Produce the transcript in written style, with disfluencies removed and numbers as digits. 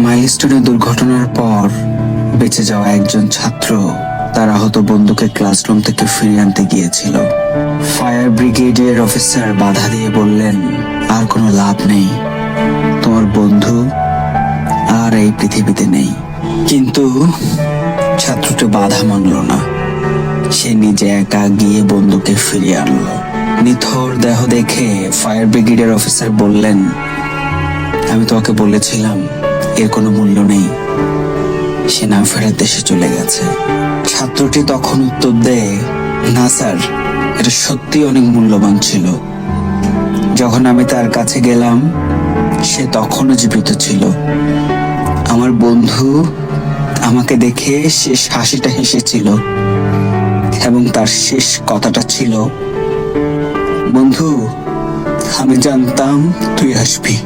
মাইলস্টোনের দুর্ঘটনার পর বেঁচে যাওয়া একজন ছাত্র তার আহত বন্ধুকে ক্লাসরুম থেকে ফিরিয়ে আনতে গিয়েছিল। ফায়ার ব্রিগেডের অফিসার বাধা দিয়ে বললেন, আর কোনো লাভ নেই, তোমার বন্ধু আর এই পৃথিবীতে নেই। কিন্তু ছাত্রটি বাধা মানল না। সে নিজে একা গিয়ে বন্ধুকে ফিরিয়ে আনলো। নিথর দেহ দেখে ফায়ার ব্রিগেডের অফিসার বললেন, আমি তোমাকে বলেছিলাম এর কোনো মূল্য নেই, সে না ফেরার দেশে চলে গেছে। ছাত্রটি তখন উত্তর দেয়, না স্যার, এটা সত্যি অনেক মূল্যবান ছিল। যখন আমি তার কাছে গেলাম সে তখনও জীবিত ছিল। আমার বন্ধু আমাকে দেখে শেষ হাসিটা হেসেছিল এবং তার শেষ কথাটা ছিল, বন্ধু, আমি জানতাম তুই আসবি।